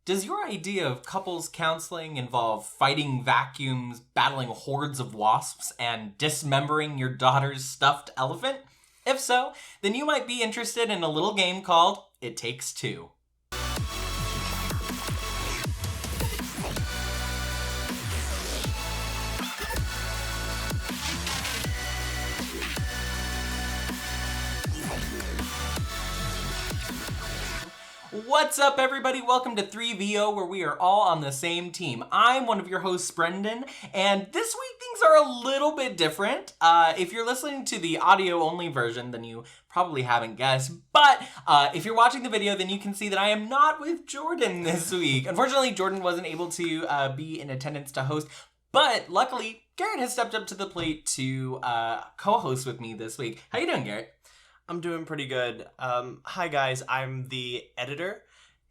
Does your idea of couples counseling involve fighting vacuums, battling hordes of wasps, and dismembering your daughter's stuffed elephant? If so, then you might be interested in a little game called It Takes Two. What's up, everybody? Welcome to 3VO, where we are all on the same team. I'm one of your hosts, Brendan, and this week things are a little bit different. If you're listening to the audio-only version, then you probably haven't guessed, but if you're watching the video, then you can see that I am not with Jordan this week. Unfortunately, Jordan wasn't able to be in attendance to host, but luckily, Garrett has stepped up to the plate to co-host with me this week. How you doing, Garrett? I'm doing pretty good. Hi guys, I'm the editor,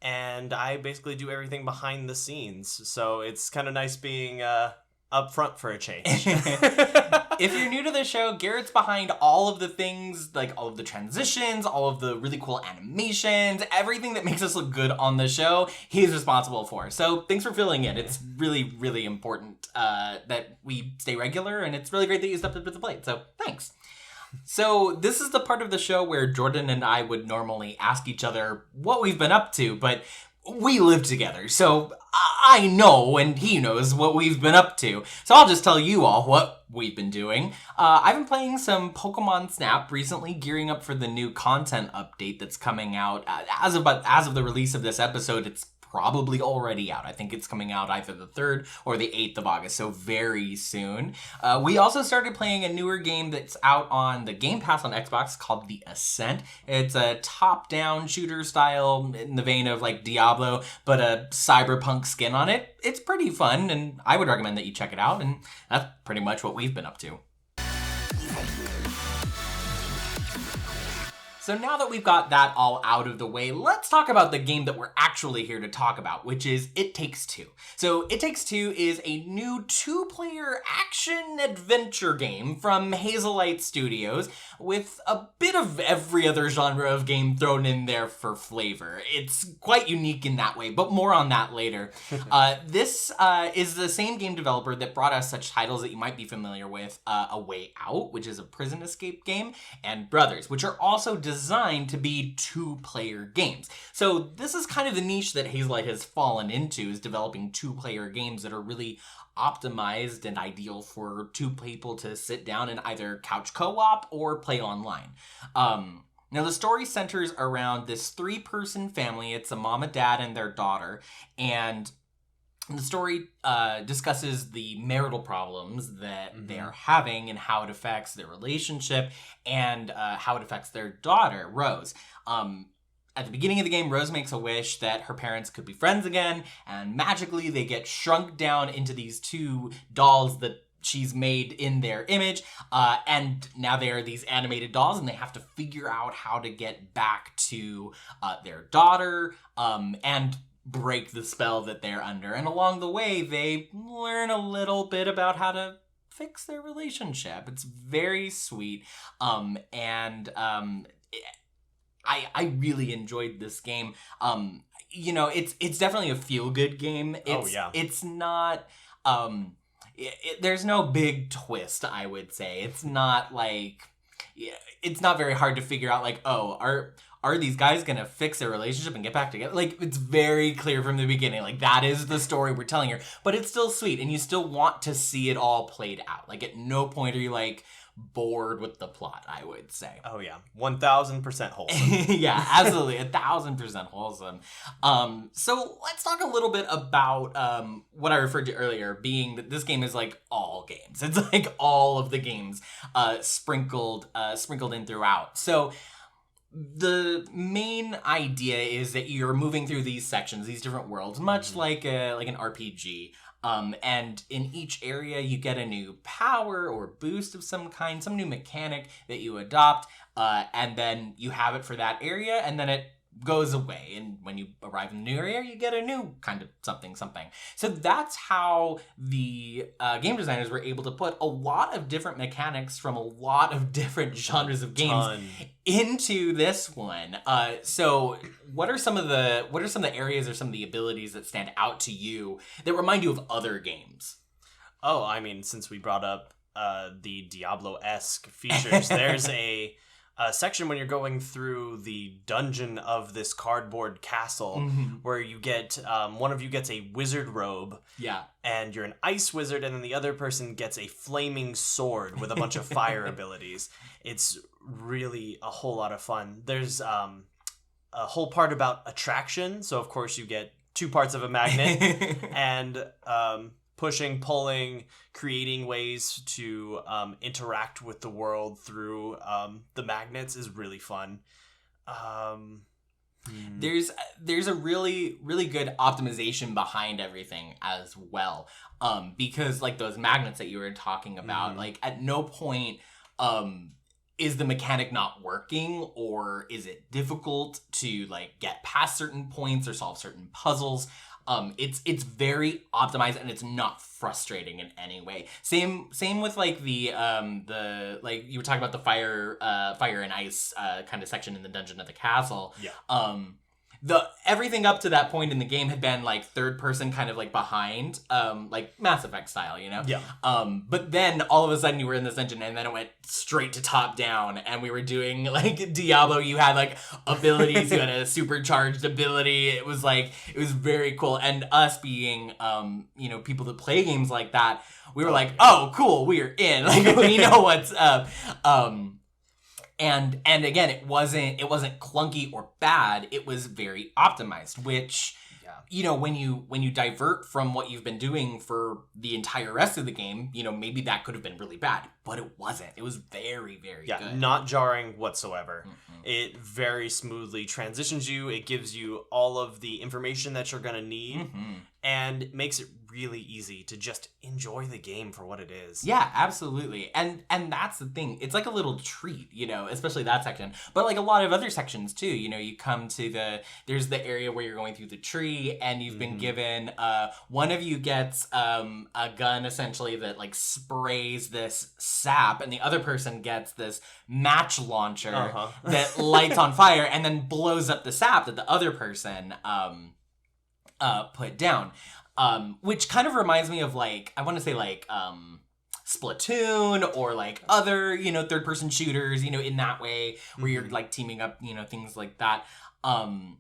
and I basically do everything behind the scenes, so it's kind of nice being up front for a change. If you're new to the show, Garrett's behind all of the things, like all of the transitions, all of the really cool animations, everything that makes us look good on the show, he's responsible for. So thanks for filling in. It's really, really important that we stay regular, and it's really great that you stepped up to the plate, so thanks. So this is the part of the show where Jordan and I would normally ask each other what we've been up to, but we live together, so I know and he knows what we've been up to. So I'll just tell you all what we've been doing. I've been playing some Pokemon Snap recently, gearing up for the new content update that's coming out. As of the release of this episode, it's probably already out. I think it's coming out either the 3rd or the 8th of August, so very soon. We also started playing a newer game that's out on the Game Pass on Xbox called The Ascent. It's a top-down shooter style in the vein of like Diablo, but a cyberpunk skin on it. It's pretty fun, and I would recommend that you check it out, and that's pretty much what we've been up to. So now that we've got that all out of the way, let's talk about the game that we're actually here to talk about, which is It Takes Two. So It Takes Two is a new 2-player action-adventure game from Hazelight Studios with a bit of every other genre of game thrown in there for flavor. It's quite unique in that way, but more on that later. This is the same game developer that brought us such titles that you might be familiar with, A Way Out, which is a prison escape game, and Brothers, which are also designed to be 2-player games. So this is kind of the niche that Hazelight has fallen into, is developing 2-player games that are really optimized and ideal for 2 people to sit down and either couch co-op or play online. Now the story centers around this 3-person family. It's a mom, a dad, and their daughter, and the story discusses the marital problems that they're having and how it affects their relationship and how it affects their daughter, Rose. At the beginning of the game, Rose makes a wish that her parents could be friends again, and magically they get shrunk down into these 2 dolls that she's made in their image, and now they are these animated dolls, and they have to figure out how to get back to their daughter, and break the spell that they're under. And along the way, they learn a little bit about how to fix their relationship. It's very sweet. I really enjoyed this game. It's definitely a feel-good game. It's not, there's no big twist, I would say. It's not like, it's not very hard to figure out, like, are these guys gonna fix their relationship and get back together? Like, it's very clear from the beginning. Like, that is the story we're telling here. But it's still sweet, and you still want to see it all played out. Like, at no point are you, like, bored with the plot, I would say. Oh, yeah. 1,000% wholesome. Yeah, absolutely. 1,000% wholesome. So let's talk a little bit about what I referred to earlier, being that this game is like all games. It's like all of the games sprinkled in throughout. So the main idea is that you're moving through these sections, these different worlds, much like an RPG. And in each area, you get a new power or boost of some kind, some new mechanic that you adopt, and then you have it for that area, and then it goes away, and when you arrive in the new area, you get a new kind of something. So that's how the game designers were able to put a lot of different mechanics from a lot of different genres of games into this one. So what are some of the areas or some of the abilities that stand out to you that remind you of other games? Oh, I mean, since we brought up the Diablo-esque features, there's a section when you're going through the dungeon of this cardboard castle where you get one of you gets a wizard robe, and you're an ice wizard, and then the other person gets a flaming sword with a bunch of fire abilities. It's really a whole lot of fun. There's a whole part about attraction, so of course you get 2 parts of a magnet and pushing, pulling, creating ways to interact with the world through the magnets is really fun. There's a really, really good optimization behind everything as well. Because like those magnets that you were talking about, like at no point is the mechanic not working, or is it difficult to like get past certain points or solve certain puzzles. It's very optimized, and it's not frustrating in any way. Same with like the like you were talking about the fire and ice kind of section in the dungeon of the castle. Everything up to that point in the game had been like third person, kind of like behind, like Mass Effect style, you know? But then all of a sudden you were in this dungeon, and then it went straight to top down, and we were doing like Diablo. You had like abilities, you had a supercharged ability. It was very cool. And us being, people that play games like that, we were like, oh, cool, we're in. Like, we know what's up. And again, it wasn't clunky or bad. It was very optimized, which, when you divert from what you've been doing for the entire rest of the game, maybe that could have been really bad, but it wasn't. It was very, very good. Not jarring whatsoever. It very smoothly transitions you. It gives you all of the information that you're going to need, and makes it really easy to just enjoy the game for what it is. Yeah, absolutely. And that's the thing. It's like a little treat, especially that section. But like a lot of other sections too, you come to there's the area where you're going through the tree, and you've been given, one of you gets a gun essentially that like sprays this sap, and the other person gets this match launcher that lights on fire and then blows up the sap that the other person put down. Which kind of reminds me of like, I want to say like Splatoon, or like other, third person shooters, in that way, where you're like teaming up, things like that. I'm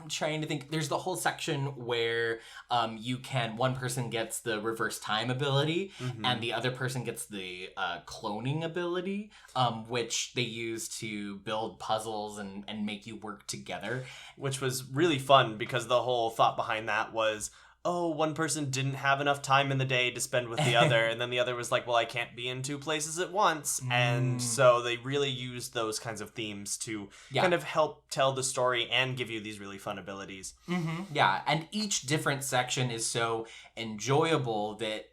trying to think. There's the whole section where one person gets the reverse time ability, and the other person gets the cloning ability, which they use to build puzzles and make you work together. Which was really fun, because the whole thought behind that was, one person didn't have enough time in the day to spend with the other, and then the other was like, well, I can't be in 2 places at once. And so they really used those kinds of themes to kind of help tell the story and give you these really fun abilities. Yeah, and each different section is so enjoyable that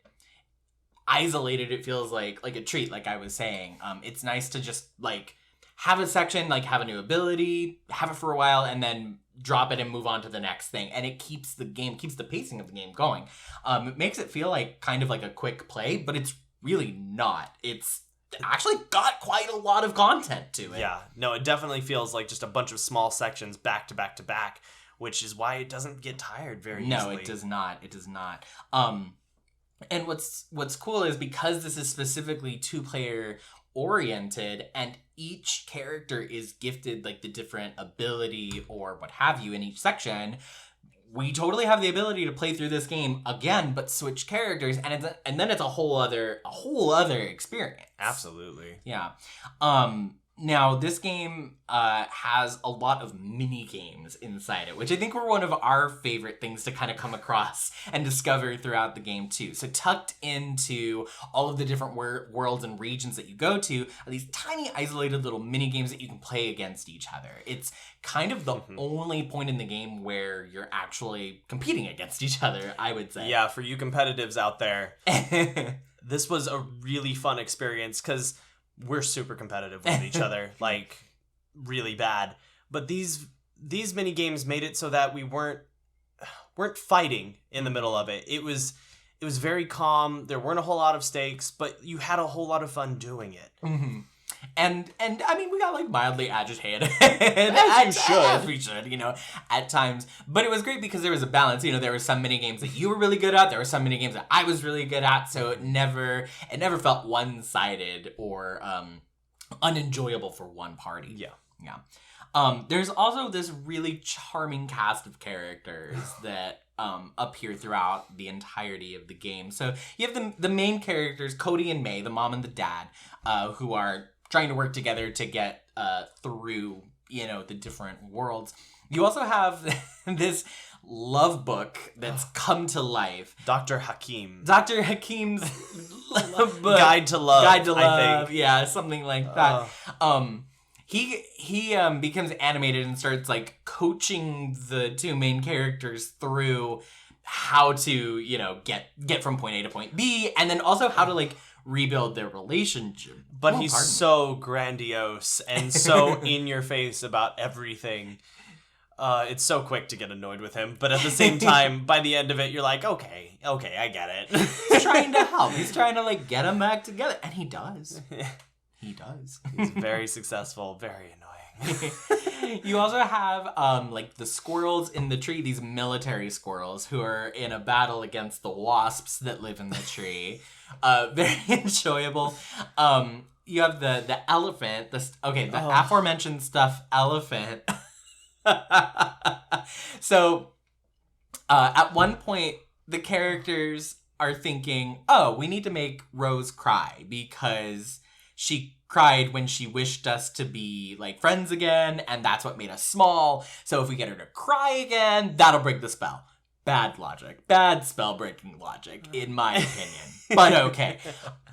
isolated, it feels like a treat, like I was saying. It's nice to just like have a section, like have a new ability, have it for a while, and then drop it and move on to the next thing. And it keeps the pacing of the game going. It makes it feel like kind of like a quick play, but it's really not. It's actually got quite a lot of content to it. Yeah, no, it definitely feels like just a bunch of small sections back to back to back, which is why it doesn't get tired very easily. No, it does not. It does not. And what's cool is, because this is specifically 2-player oriented, and each character is gifted like the different ability or what have you in each section, we totally have the ability to play through this game again, but switch characters, and then it's a whole other experience. Absolutely. Yeah. Now, this game has a lot of mini games inside it, which I think were one of our favorite things to kind of come across and discover throughout the game too. So tucked into all of the different worlds and regions that you go to are these tiny isolated little mini games that you can play against each other. It's kind of the only point in the game where you're actually competing against each other, I would say. Yeah, for you competitives out there, this was a really fun experience, because we're super competitive with each other, like really bad. But these mini games made it so that we weren't fighting in the middle of it. It was very calm. There weren't a whole lot of stakes, but you had a whole lot of fun doing it. Mm-hmm. And I mean, we got like mildly agitated. As we should, at times. But it was great because there was a balance. There were some mini games that you were really good at. There were some mini games that I was really good at. So it never felt one-sided or unenjoyable for one party. Yeah. There's also this really charming cast of characters that appear throughout the entirety of the game. So you have the main characters, Cody and May, the mom and the dad, who are trying to work together to get through, the different worlds. You also have this love book that's come to life. Dr. Hakim's love book. Guide to Love. I think. Yeah, something like that. He becomes animated and starts like coaching the two main characters through how to, get from point A to point B, and then also how to like rebuild their relationship. But he's so grandiose and so in your face about everything. It's so quick to get annoyed with him, but at the same time, by the end of it, you're like, okay, I get it. He's trying to help. He's trying to like get them back together, and he does. He does. He's very successful, very annoying. You also have like the squirrels in the tree, these military squirrels who are in a battle against the wasps that live in the tree. Very enjoyable. You have the elephant, the aforementioned stuffed elephant. So at one point the characters are thinking, oh, we need to make Rose cry because she cried when she wished us to be like friends again, and that's what made us small. So if we get her to cry again, that'll break the spell. Bad logic. Bad spell-breaking logic, in my opinion. But okay.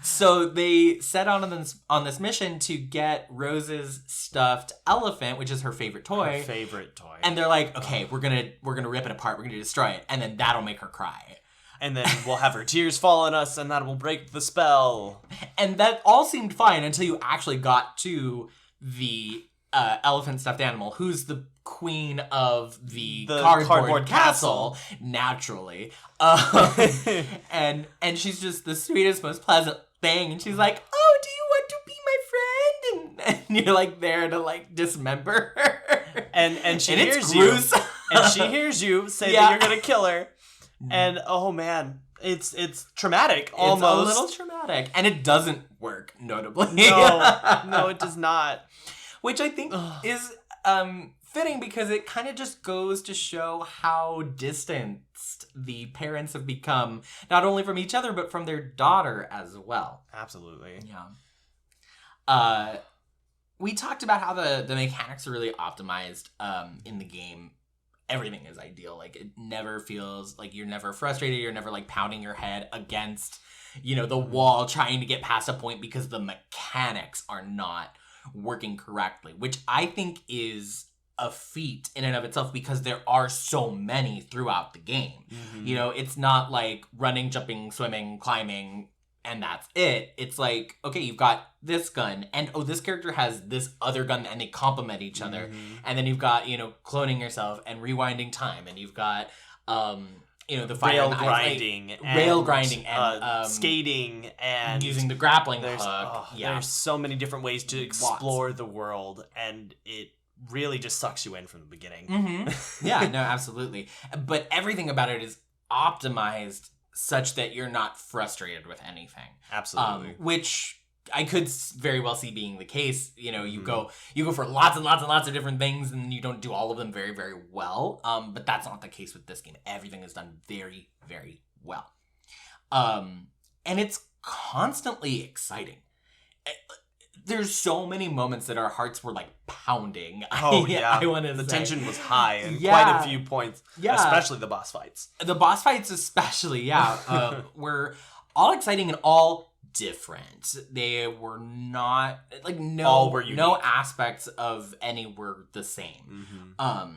So they set on this mission to get Rose's stuffed elephant, which is her favorite toy. Her favorite toy. And they're like, okay, we're gonna rip it apart. We're gonna destroy it, and then that'll make her cry. And then we'll have her tears fall on us, and that will break the spell. And that all seemed fine until you actually got to the elephant stuffed animal, who's the queen of the cardboard castle, naturally. And she's just the sweetest, most pleasant thing. And she's like, oh, do you want to be my friend? And you're like there to like dismember her. And she hears you. And she hears you say that you're going to kill her. And oh man, it's traumatic almost. It's a little traumatic. And it doesn't work, notably. No, it does not. Which I think is fitting because it kind of just goes to show how distanced the parents have become, not only from each other, but from their daughter as well. Absolutely. Yeah. We talked about how the mechanics are really optimized in the game. Everything is ideal. Like, it never feels like you're never frustrated. You're never like pounding your head against, the wall trying to get past a point because the mechanics are not working correctly, which I think is a feat in and of itself because there are so many throughout the game. Mm-hmm. It's not like running, jumping, swimming, climbing, and that's it. It's like, okay, you've got this gun, and this character has this other gun, and they complement each other. Mm-hmm. And then you've got, cloning yourself and rewinding time, and you've got, the fire rail grinding and skating and using the grappling hook. There's so many different ways to explore the world, and it really just sucks you in from the beginning. Mm-hmm. Yeah, no, absolutely. But everything about it is optimized such that you're not frustrated with anything. Absolutely. Which I could very well see being the case. You go for lots and lots and lots of different things, and you don't do all of them very, very well. But that's not the case with this game. Everything is done very, very well. And it's constantly exciting. There's so many moments that our hearts were like pounding. Oh yeah, I want to say the tension was high and quite a few points. Yeah, especially the boss fights. The boss fights, especially, were all exciting and all different. They were not like no aspects of any were the same. Mm-hmm.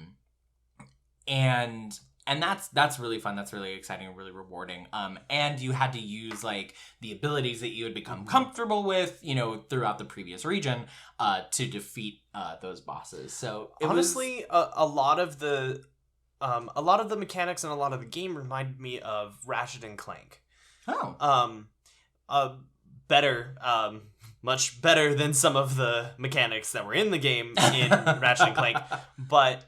And And that's really fun. That's really exciting and really rewarding. And you had to use like the abilities that you had become comfortable with, throughout the previous region, to defeat those bosses. So honestly, a lot of the mechanics and a lot of the game reminded me of Ratchet and Clank. Oh. Better, much better than some of the mechanics that were in the game in Ratchet and Clank, but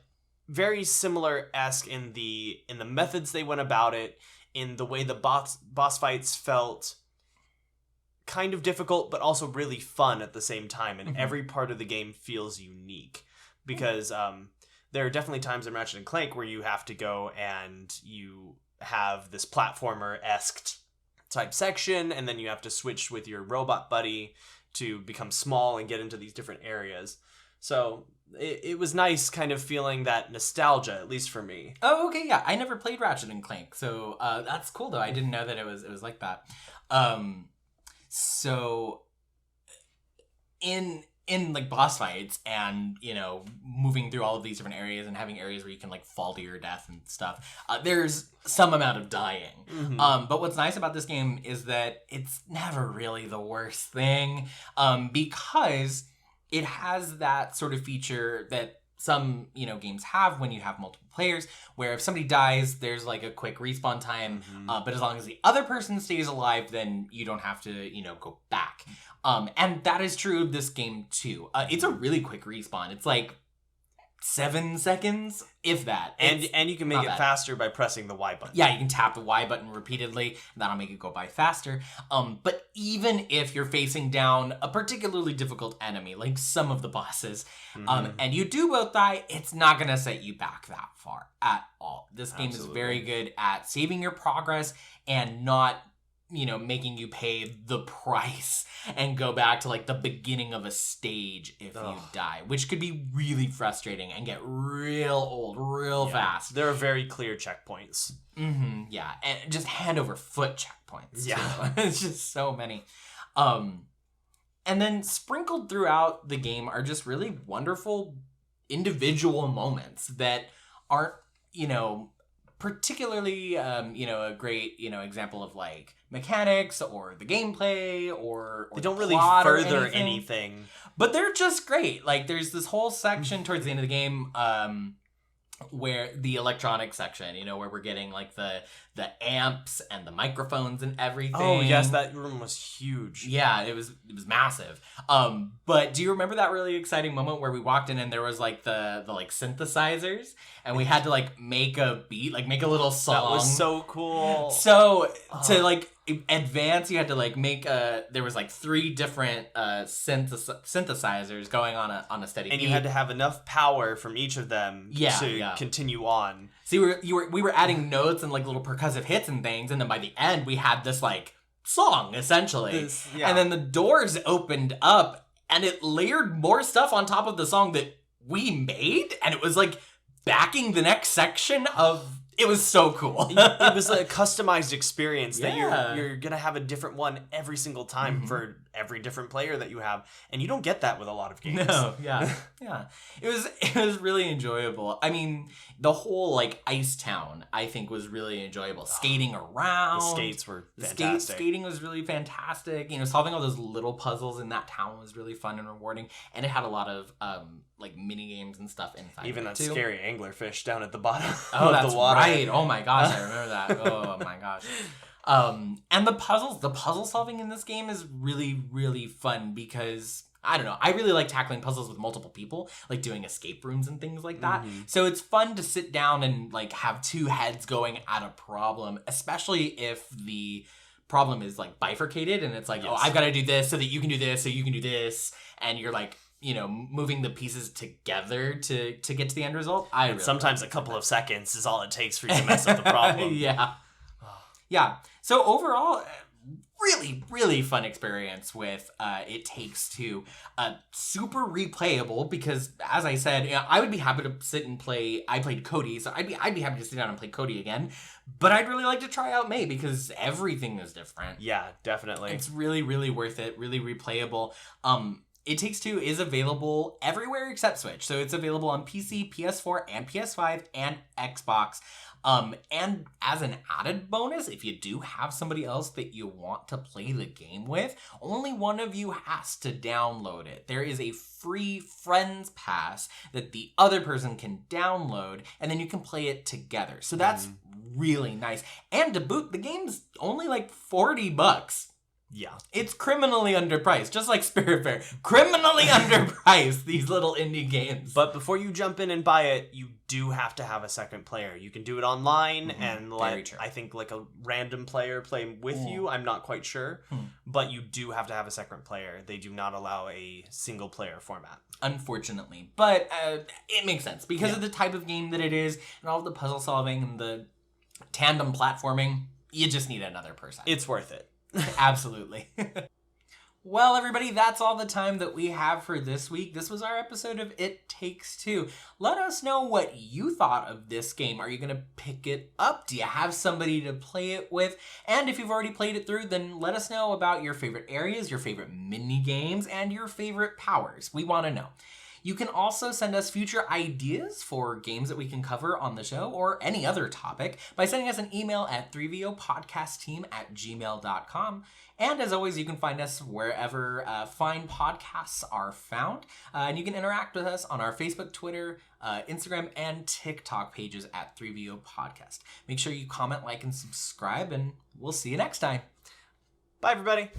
very similar-esque in the methods they went about it, in the way the boss fights felt kind of difficult, but also really fun at the same time, and every part of the game feels unique, because there are definitely times in Ratchet and Clank where you have to go and you have this platformer-esque type section, and then you have to switch with your robot buddy to become small and get into these different areas. So it was nice kind of feeling that nostalgia, at least for me. Oh, okay, yeah. I never played Ratchet and Clank, so that's cool though. I didn't know that it was like that. So in like boss fights and moving through all of these different areas and having areas where you can like fall to your death and stuff, there's some amount of dying. But what's nice about this game is that it's never really the worst thing, because it has that sort of feature that some games have when you have multiple players, where if somebody dies, there's like a quick respawn time, but as long as the other person stays alive, then you don't have to go back. And that is true of this game too. It's a really quick respawn. It's like 7 seconds, if that. And you can make it faster by pressing the Y button. Yeah, you can tap the Y button repeatedly, and that'll make it go by faster. But even if you're facing down a particularly difficult enemy, like some of the bosses, and you do both die, it's not going to set you back that far at all. This game is very good at saving your progress and not making you pay the price and go back to like the beginning of a stage if you die, which could be really frustrating and get real old real fast. There are very clear checkpoints. Yeah, and just hand over foot checkpoints. Yeah. It's just so many. And then sprinkled throughout the game are just really wonderful individual moments that aren't, particularly, a great, example of like mechanics or the gameplay or they don't really plot further anything. But they're just great. Like there's this whole section towards the end of the game, where the electronic section, where we're getting like the amps and the microphones and everything. Oh yes, that room was huge. Yeah, it was massive. But do you remember that really exciting moment where we walked in and there was like the like synthesizers and we had to like make a beat, like make a little song? That was so cool. So to like advance, you had to like make there was like 3 different synthesizers going on a steady and beat. You had to have enough power from each of them to continue on. So we were adding notes and like little percussive hits and things, and then by the end we had this like song essentially. And then the doors opened up and it layered more stuff on top of the song that we made, and it was like backing the next section of. It was so cool. It was a customized experience that you're going to have a different one every single time for every different player that you have. And you don't get that with a lot of games. No, yeah. It was really enjoyable. I mean, the whole like ice town, I think, was really enjoyable. Skating around. The skates were fantastic. Skating was really fantastic. Solving all those little puzzles in that town was really fun and rewarding. And it had a lot of like mini games and stuff inside. Even that too. Scary anglerfish down at the bottom of the water. Right. Oh my gosh, I remember that. Oh my gosh. And the puzzle solving in this game is really, really fun because, I don't know, I really like tackling puzzles with multiple people, like doing escape rooms and things like that. So it's fun to sit down and like have 2 heads going at a problem, especially if the problem is like bifurcated and it's like, oh, I've got to do this so that you can do this, so you can do this, and you're like, moving the pieces together to get to the end result. Really sometimes a couple of seconds is all it takes for you to mess up the problem. Yeah. So overall, really, really fun experience with It Takes Two. Super replayable because, as I said, I would be happy to sit and play. I played Cody, so I'd be happy to sit down and play Cody again. But I'd really like to try out May because everything is different. Yeah, definitely. It's really, really worth it. Really replayable. It Takes Two is available everywhere except Switch. So it's available on PC, PS4, and PS5, and Xbox. And as an added bonus, if you do have somebody else that you want to play the game with, only one of you has to download it. There is a free Friends Pass that the other person can download, and then you can play it together. So that's really nice. And to boot, the game's only like $40. Yeah. It's criminally underpriced, just like Spiritfarer. Criminally underpriced, these little indie games. But before you jump in and buy it, you do have to have a second player. You can do it online and let, I think, like a random player play with you. I'm not quite sure. But you do have to have a second player. They do not allow a single player format. Unfortunately. But it makes sense because of the type of game that it is and all of the puzzle solving and the tandem platforming. You just need another person. It's worth it. Absolutely. Well, everybody, that's all the time that we have for this week. This was our episode of It Takes Two. Let us know what you thought of this game. Are you going to pick it up? Do you have somebody to play it with? And if you've already played it through, then let us know about your favorite areas, your favorite mini games, and your favorite powers. We want to know. You can also send us future ideas for games that we can cover on the show or any other topic by sending us an email at 3vopodcastteam@gmail.com. And as always, you can find us wherever fine podcasts are found. And you can interact with us on our Facebook, Twitter, Instagram, and TikTok pages at 3VO Podcast. Make sure you comment, like, and subscribe, and we'll see you next time. Bye, everybody.